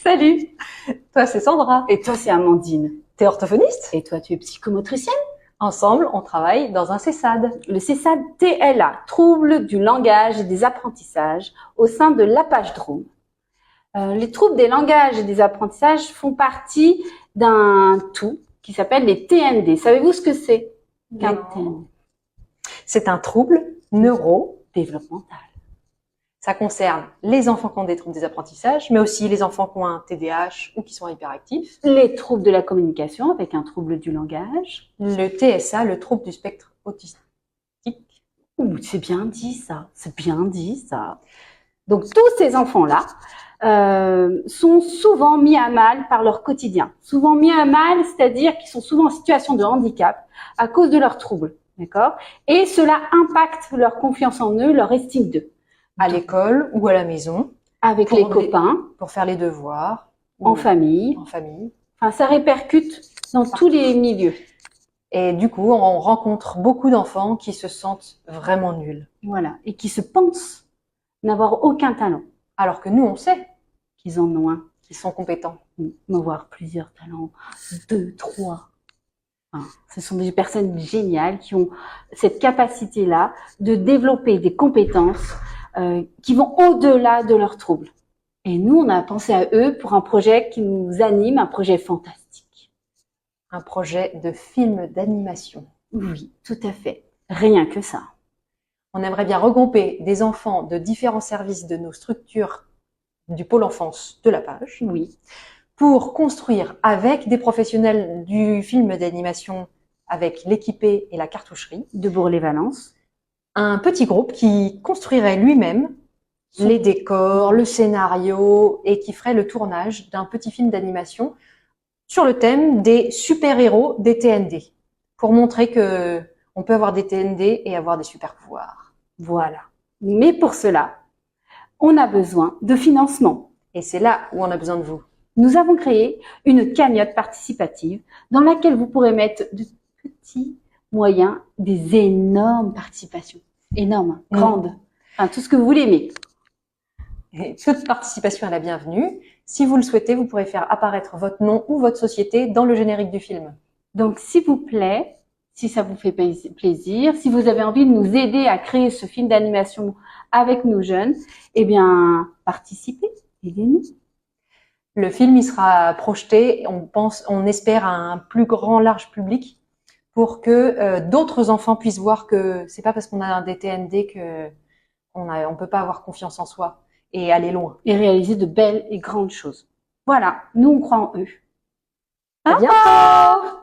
Salut. Toi, c'est Sandra. Et toi, c'est Amandine. T'es orthophoniste? Et toi, tu es psychomotricienne? Ensemble, on travaille dans un CESAD. Le CESAD TLA, troubles du langage et des apprentissages, au sein de l'Apage-Drôme. Les troubles des langages et des apprentissages font partie d'un tout qui s'appelle les TND. Savez-vous ce que c'est qu'un TND? C'est un trouble neurodéveloppemental. Ça concerne les enfants qui ont des troubles des apprentissages, mais aussi les enfants qui ont un TDAH ou qui sont hyperactifs. Les troubles de la communication avec un trouble du langage. Le TSA, le trouble du spectre autistique. Ouh, c'est bien dit ça, c'est bien dit ça. Donc tous ces enfants-là sont souvent mis à mal par leur quotidien. Souvent mis à mal, c'est-à-dire qu'ils sont souvent en situation de handicap à cause de leurs troubles, d'accord? Et cela impacte leur confiance en eux, leur estime d'eux. À l'école ou à la maison. Avec les copains. Pour faire les devoirs. En famille. Enfin, ça répercute dans tous les milieux. Et du coup, on rencontre beaucoup d'enfants qui se sentent vraiment nuls. Voilà. Et qui se pensent n'avoir aucun talent. Alors que nous, on sait qu'ils en ont un. Qu'ils sont compétents. Avoir plusieurs talents. 2, 3. Enfin, ce sont des personnes géniales qui ont cette capacité-là de développer des compétences qui vont au-delà de leurs troubles. Et nous, on a pensé à eux pour un projet qui nous anime, un projet fantastique. Un projet de film d'animation. Oui, tout à fait. Rien que ça. On aimerait bien regrouper des enfants de différents services de nos structures du pôle enfance de l'Apage. Oui. Pour construire avec des professionnels du film d'animation, avec l'équipé et la cartoucherie. De Bourg-les-Valences. Un petit groupe qui construirait lui-même les décors, le scénario et qui ferait le tournage d'un petit film d'animation sur le thème des super-héros des TND pour montrer que on peut avoir des TND et avoir des super-pouvoirs. Voilà. Mais pour cela, on a besoin de financement. Et c'est là où on a besoin de vous. Nous avons créé une cagnotte participative dans laquelle vous pourrez mettre de petits moyens, des énormes participations. Énormes, grandes. Enfin, tout ce que vous voulez, mais... Et toute participation est la bienvenue. Si vous le souhaitez, vous pourrez faire apparaître votre nom ou votre société dans le générique du film. Donc, s'il vous plaît, si ça vous fait plaisir, si vous avez envie de nous aider à créer ce film d'animation avec nos jeunes, eh bien, participez, aidez-nous. Le film, il sera projeté, on espère, à un plus grand, large public pour que d'autres enfants puissent voir que c'est pas parce qu'on a un DTND que on peut pas avoir confiance en soi et aller loin. Et réaliser de belles et grandes choses. Voilà, nous on croit en eux. À bientôt!